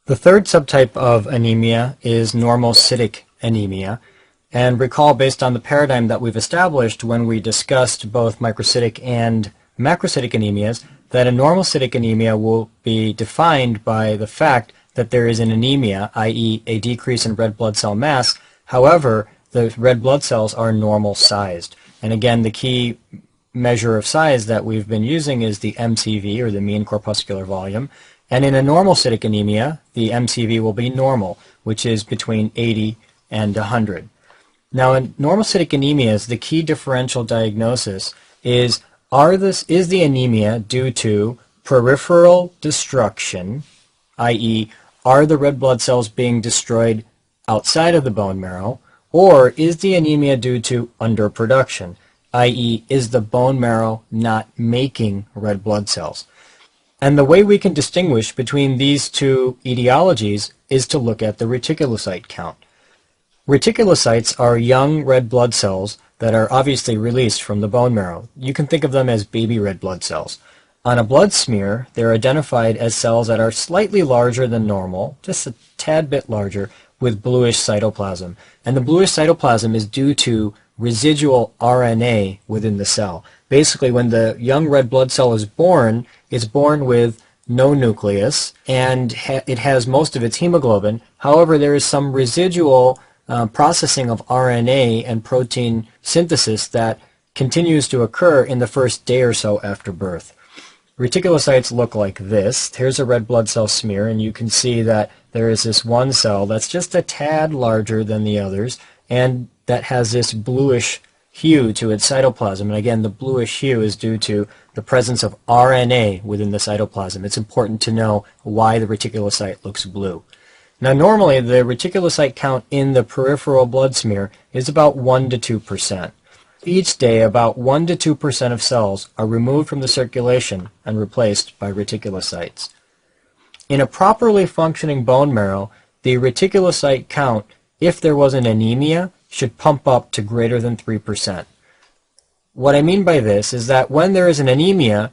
The third subtype of anemia is normocytic anemia. And recall, based on the paradigm that we've established when we discussed both microcytic and macrocytic anemias, that a normocytic anemia will be defined by the fact that there is an anemia, i.e. a decrease in red blood cell mass. However, the red blood cells are normal sized. And again, the key measure of size that we've been using is the MCV, or the mean corpuscular volume. And in a normocytic anemia, the MCV will be normal, which is between 80 and 100. Now, in normocytic anemias, the key differential diagnosis is the anemia due to peripheral destruction, i.e., are the red blood cells being destroyed outside of the bone marrow, or is the anemia due to underproduction, i.e., is the bone marrow not making red blood cells? And the way we can distinguish between these two etiologies is to look at the reticulocyte count. Reticulocytes are young red blood cells that are obviously released from the bone marrow. You can think of them as baby red blood cells. On a blood smear, they're identified as cells that are slightly larger than normal, just a tad bit larger, with bluish cytoplasm. And the bluish cytoplasm is due to residual RNA within the cell. Basically, when the young red blood cell is born, it's born with no nucleus, and it has most of its hemoglobin. However, there is some residual processing of RNA and protein synthesis that continues to occur in the first day or so after birth. Reticulocytes look like this. Here's a red blood cell smear, and you can see that there is this one cell that's just a tad larger than the others, and that has this bluish hue to its cytoplasm. And again, the bluish hue is due to the presence of RNA within the cytoplasm. It's important to know why the reticulocyte looks blue. Now, normally, the reticulocyte count in the peripheral blood smear is about 1 to 2%. Each day, about 1 to 2% of cells are removed from the circulation and replaced by reticulocytes. In a properly functioning bone marrow, the reticulocyte count, if there was an anemia, should pump up to greater than 3%. What I mean by this is that when there is an anemia,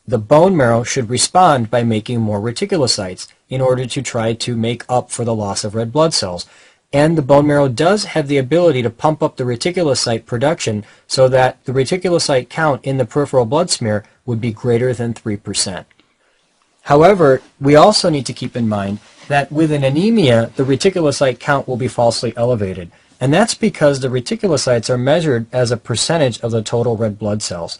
the bone marrow should respond by making more reticulocytes in order to try to make up for the loss of red blood cells. And the bone marrow does have the ability to pump up the reticulocyte production so that the reticulocyte count in the peripheral blood smear would be greater than 3%. However, we also need to keep in mind that with an anemia, the reticulocyte count will be falsely elevated. And that's because the reticulocytes are measured as a percentage of the total red blood cells.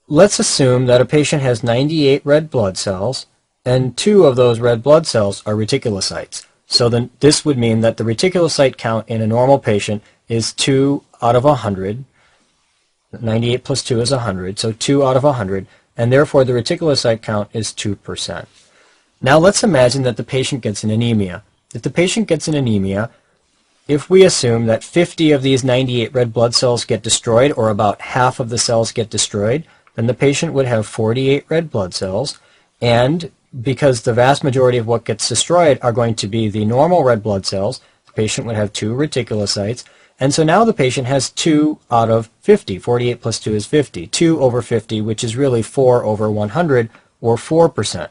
Let's assume that a patient has 98 red blood cells, and 2 of those red blood cells are reticulocytes. So then this would mean that the reticulocyte count in a normal patient is 2 out of 100. 98 plus 2 is 100, so 2 out of 100, and therefore the reticulocyte count is 2%. Now let's imagine that the patient gets an anemia. If the patient gets an anemia, if we assume that 50 of these 98 red blood cells get destroyed, or about half of the cells get destroyed, then the patient would have 48 red blood cells, and because the vast majority of what gets destroyed are going to be the normal red blood cells, the patient would have 2 reticulocytes, and so now the patient has 2 out of 50. 48 plus 2 is 50. 2 over 50, which is really 4 over 100, or 4%.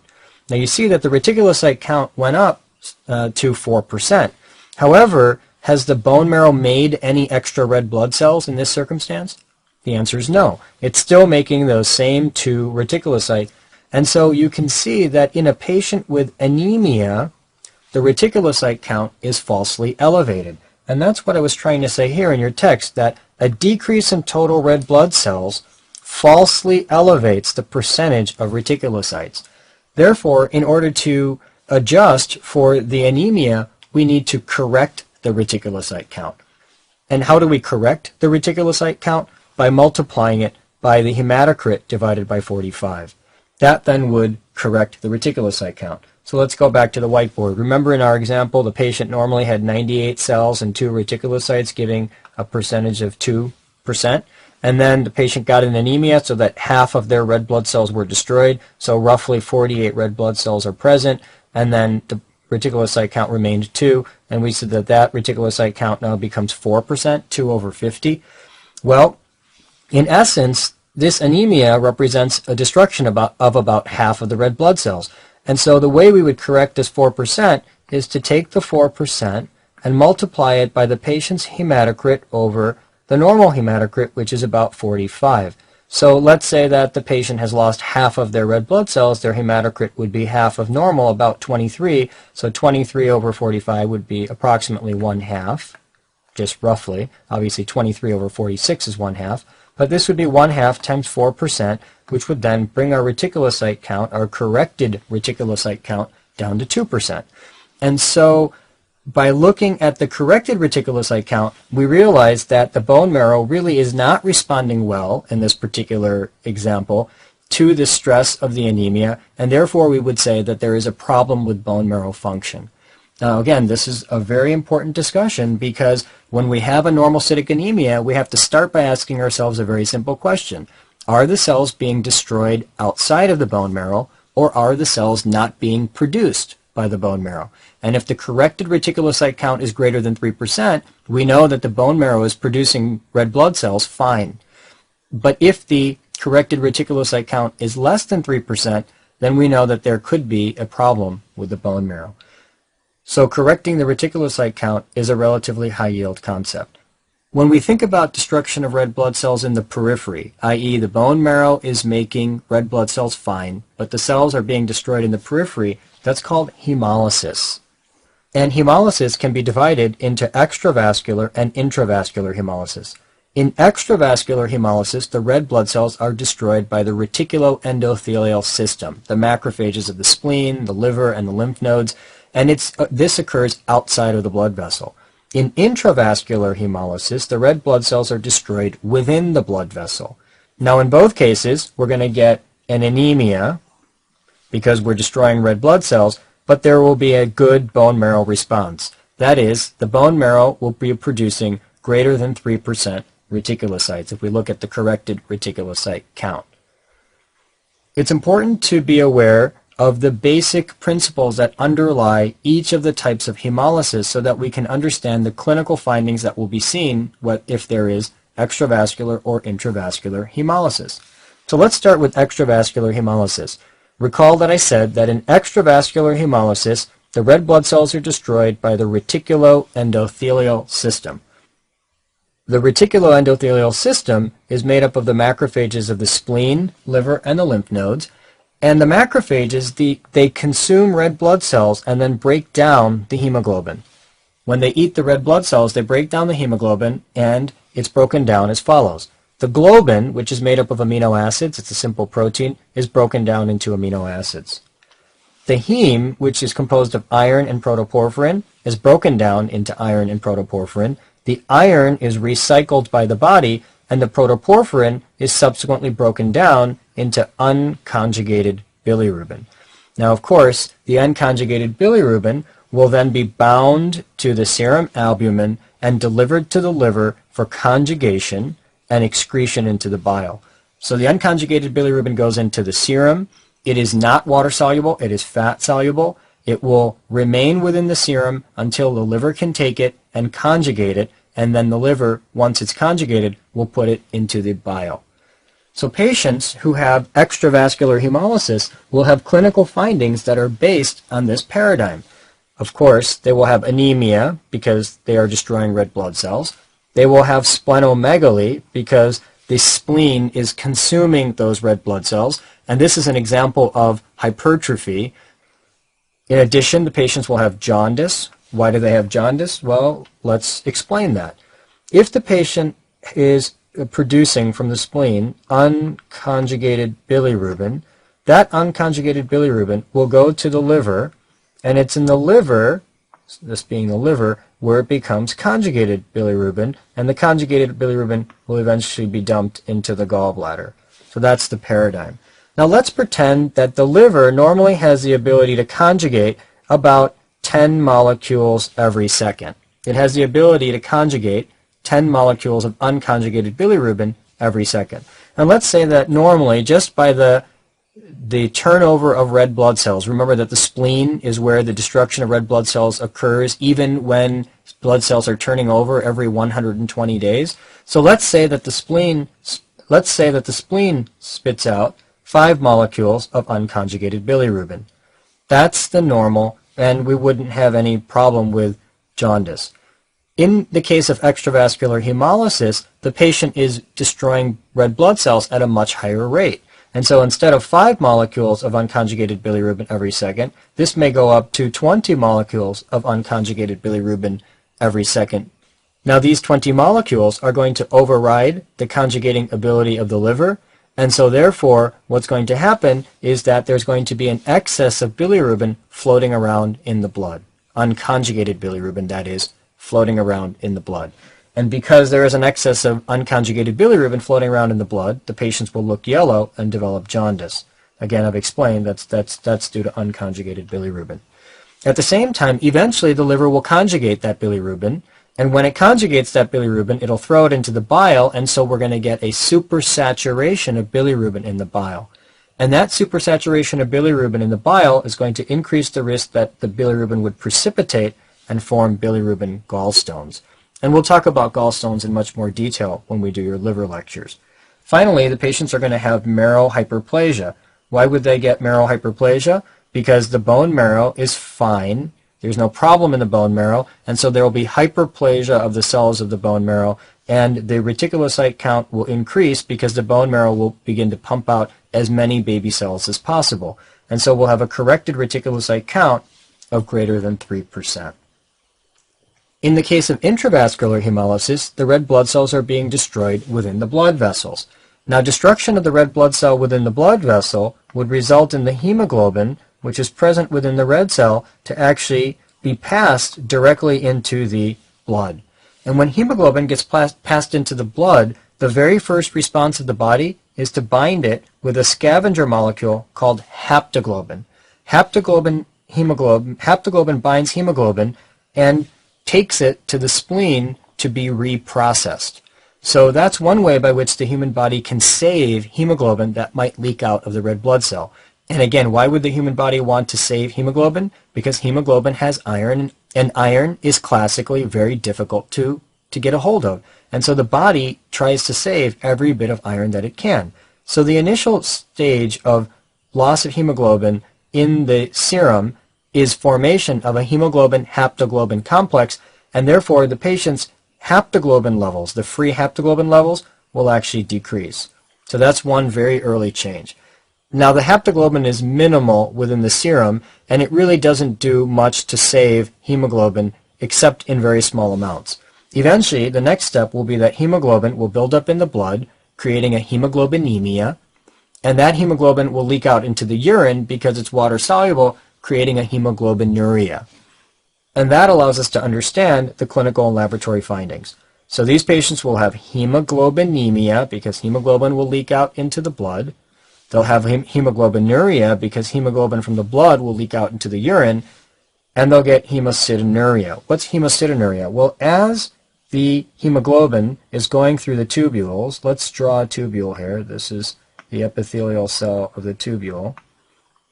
Now you see that the reticulocyte count went up to 4%. However, has the bone marrow made any extra red blood cells in this circumstance? The answer is no. It's still making those same 2 reticulocytes. And so you can see that in a patient with anemia, the reticulocyte count is falsely elevated. And that's what I was trying to say here in your text, that a decrease in total red blood cells falsely elevates the percentage of reticulocytes. Therefore, in order to adjust for the anemia, we need to correct the reticulocyte count. And how do we correct the reticulocyte count? By multiplying it by the hematocrit divided by 45. That then would correct the reticulocyte count. So let's go back to the whiteboard. Remember in our example, the patient normally had 98 cells and 2 reticulocytes, giving a percentage of 2%. And then the patient got an anemia so that half of their red blood cells were destroyed. So roughly 48 red blood cells are present. And then the reticulocyte count remained 2. And we said that that reticulocyte count now becomes 4%, 2 over 50. Well, in essence, this anemia represents a destruction of about half of the red blood cells. And so the way we would correct this 4% is to take the 4% and multiply it by the patient's hematocrit over the normal hematocrit, which is about 45. So let's say that the patient has lost half of their red blood cells. Their hematocrit would be half of normal, about 23. So 23 over 45 would be approximately 1/2, just roughly. Obviously 23 over 46 is 1/2. But this would be 1/2 times 4%, which would then bring our reticulocyte count, our corrected reticulocyte count, down to 2%. And so by looking at the corrected reticulocyte count, we realize that the bone marrow really is not responding well in this particular example to the stress of the anemia, and therefore we would say that there is a problem with bone marrow function. Now again, this is a very important discussion because when we have a normocytic anemia, we have to start by asking ourselves a very simple question. Are the cells being destroyed outside of the bone marrow, or are the cells not being produced by the bone marrow? And if the corrected reticulocyte count is greater than 3%, we know that the bone marrow is producing red blood cells fine. But if the corrected reticulocyte count is less than 3%, then we know that there could be a problem with the bone marrow. So correcting the reticulocyte count is a relatively high-yield concept. When we think about destruction of red blood cells in the periphery, i.e. the bone marrow is making red blood cells fine, but the cells are being destroyed in the periphery, that's called hemolysis. And hemolysis can be divided into extravascular and intravascular hemolysis. In extravascular hemolysis, the red blood cells are destroyed by the reticuloendothelial system, the macrophages of the spleen, the liver, and the lymph nodes, and this occurs outside of the blood vessel. In intravascular hemolysis, the red blood cells are destroyed within the blood vessel. Now in both cases, we're going to get an anemia because we're destroying red blood cells, but there will be a good bone marrow response. That is, the bone marrow will be producing greater than 3% reticulocytes if we look at the corrected reticulocyte count. It's important to be aware of the basic principles that underlie each of the types of hemolysis so that we can understand the clinical findings that will be seen if there is extravascular or intravascular hemolysis. So let's start with extravascular hemolysis. Recall that I said that in extravascular hemolysis, the red blood cells are destroyed by the reticuloendothelial system. The reticuloendothelial system is made up of the macrophages of the spleen, liver, and the lymph nodes. And the macrophages, they consume red blood cells and then break down the hemoglobin. When they eat the red blood cells, they break down the hemoglobin, and it's broken down as follows. The globin, which is made up of amino acids, it's a simple protein, is broken down into amino acids. The heme, which is composed of iron and protoporphyrin, is broken down into iron and protoporphyrin. The iron is recycled by the body, and the protoporphyrin is subsequently broken down into unconjugated bilirubin. Now, of course, the unconjugated bilirubin will then be bound to the serum albumin and delivered to the liver for conjugation and excretion into the bile. So the unconjugated bilirubin goes into the serum. It is not water soluble, it is fat soluble. It will remain within the serum until the liver can take it and conjugate it, and then the liver, once it's conjugated, will put it into the bile. So patients who have extravascular hemolysis will have clinical findings that are based on this paradigm. Of course, they will have anemia because they are destroying red blood cells. They will have splenomegaly because the spleen is consuming those red blood cells, and this is an example of hypertrophy. In addition, the patients will have jaundice. Why do they have jaundice? Well, let's explain that. If the patient is producing from the spleen unconjugated bilirubin, that unconjugated bilirubin will go to the liver, and it's in the liver, this being the liver, where it becomes conjugated bilirubin, and the conjugated bilirubin will eventually be dumped into the gallbladder. So that's the paradigm. Now let's pretend that the liver normally has the ability to conjugate about 10 molecules every second. It has the ability to conjugate 10 molecules of unconjugated bilirubin every second. And let's say that normally, just by the turnover of red blood cells, remember that the spleen is where the destruction of red blood cells occurs even when blood cells are turning over every 120 days. So let's say that the spleen spits out 5 molecules of unconjugated bilirubin. That's the normal, and we wouldn't have any problem with jaundice. In the case of extravascular hemolysis, the patient is destroying red blood cells at a much higher rate. And so instead of 5 molecules of unconjugated bilirubin every second, this may go up to 20 molecules of unconjugated bilirubin every second. Now these 20 molecules are going to override the conjugating ability of the liver, and so therefore what's going to happen is that there's going to be an excess of bilirubin floating around in the blood. Unconjugated bilirubin, that is, floating around in the blood. And because there is an excess of unconjugated bilirubin floating around in the blood, the patients will look yellow and develop jaundice. Again, I've explained that's due to unconjugated bilirubin. At the same time, eventually the liver will conjugate that bilirubin, and when it conjugates that bilirubin, it'll throw it into the bile, and so we're going to get a supersaturation of bilirubin in the bile. And that supersaturation of bilirubin in the bile is going to increase the risk that the bilirubin would precipitate and form bilirubin gallstones. And we'll talk about gallstones in much more detail when we do your liver lectures. Finally, the patients are going to have marrow hyperplasia. Why would they get marrow hyperplasia? Because the bone marrow is fine. There's no problem in the bone marrow, and so there will be hyperplasia of the cells of the bone marrow, and the reticulocyte count will increase because the bone marrow will begin to pump out as many baby cells as possible. And so we'll have a corrected reticulocyte count of greater than 3%. In the case of intravascular hemolysis, the red blood cells are being destroyed within the blood vessels. Now, destruction of the red blood cell within the blood vessel would result in the hemoglobin, which is present within the red cell, to actually be passed directly into the blood. And when hemoglobin gets passed into the blood, the very first response of the body is to bind it with a scavenger molecule called haptoglobin. Haptoglobin binds hemoglobin and takes it to the spleen to be reprocessed. So that's one way by which the human body can save hemoglobin that might leak out of the red blood cell. And again, why would the human body want to save hemoglobin? Because hemoglobin has iron, and iron is classically very difficult to get a hold of. And so the body tries to save every bit of iron that it can. So the initial stage of loss of hemoglobin in the serum is formation of a hemoglobin-haptoglobin complex, and therefore the patient's haptoglobin levels, the free haptoglobin levels, will actually decrease. So that's one very early change. Now the haptoglobin is minimal within the serum, and it really doesn't do much to save hemoglobin except in very small amounts. Eventually, the next step will be that hemoglobin will build up in the blood, creating a hemoglobinemia, and that hemoglobin will leak out into the urine because it's water-soluble, creating a hemoglobinuria. And that allows us to understand the clinical and laboratory findings. So these patients will have hemoglobinemia because hemoglobin will leak out into the blood. They'll have hemoglobinuria because hemoglobin from the blood will leak out into the urine, and they'll get hemocistinuria. What's hemocistinuria? Well, as the hemoglobin is going through the tubules, let's draw a tubule here. This is the epithelial cell of the tubule.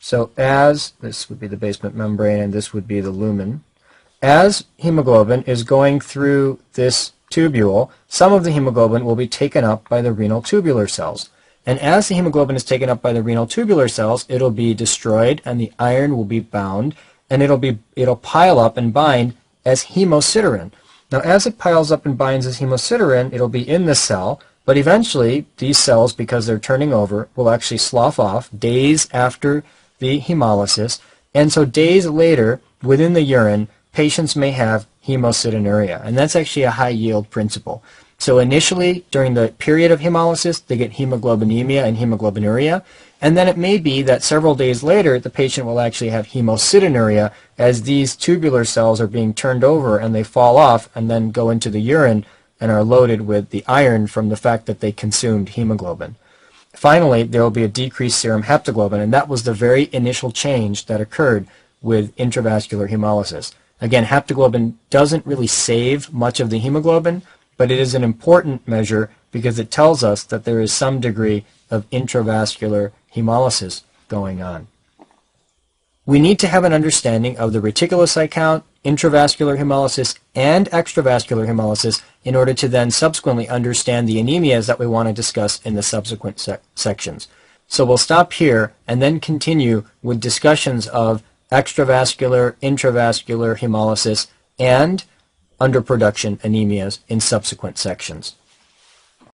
So as, this would be the basement membrane and this would be the lumen, as hemoglobin is going through this tubule, some of the hemoglobin will be taken up by the renal tubular cells. And as the hemoglobin is taken up by the renal tubular cells, it'll be destroyed and the iron will be bound, and it'll pile up and bind as hemosiderin. Now as it piles up and binds as hemosiderin, it'll be in the cell, but eventually these cells, because they're turning over, will actually slough off days after the hemolysis, and so days later, within the urine, patients may have hemocistinuria, and that's actually a high-yield principle. So initially, during the period of hemolysis, they get hemoglobinemia and hemoglobinuria, and then it may be that several days later, the patient will actually have hemocistinuria as these tubular cells are being turned over and they fall off and then go into the urine and are loaded with the iron from the fact that they consumed hemoglobin. Finally, there will be a decreased serum haptoglobin, and that was the very initial change that occurred with intravascular hemolysis. Again, haptoglobin doesn't really save much of the hemoglobin, but it is an important measure because it tells us that there is some degree of intravascular hemolysis going on. We need to have an understanding of the reticulocyte count, intravascular hemolysis, and extravascular hemolysis in order to then subsequently understand the anemias that we want to discuss in the subsequent sections. So we'll stop here and then continue with discussions of extravascular, intravascular hemolysis, and underproduction anemias in subsequent sections.